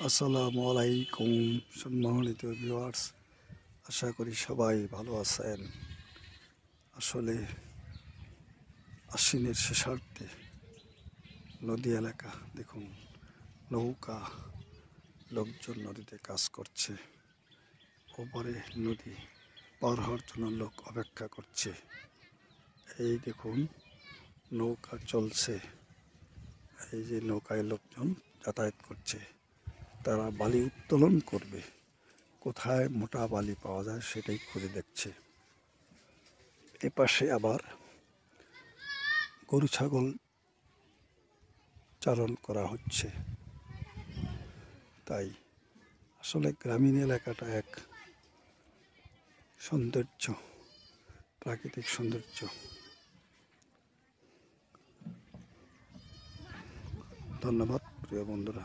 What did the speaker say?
আসসালামু আলাইকুম সম্মানিত ভিউয়ার্স, আশা করি সবাই ভালো আছেন। আসলে আশ্বিনের শেষার্ধে নদী এলাকা দেখুন, নৌকা লোকজন নদীতে কাজ করছে, ওপারে নদী পার হওয়ার জন্য লোক অপেক্ষা করছে। এই দেখুন নৌকা চলছে, এই যে নৌকায় লোকজন যাতায়াত করছে, তারা বালি উত্তোলন করবে। কোথায় মোটা বালি পাওয়া যায় সেটাই খুঁজে দেখছে। এপাশে আবার গরু ছাগল চারণ করা হচ্ছে। তাই আসলে গ্রামীণ এলাকাটা এক সৌন্দর্য, প্রাকৃতিক সৌন্দর্য। ধন্যবাদ প্রিয় বন্ধুরা।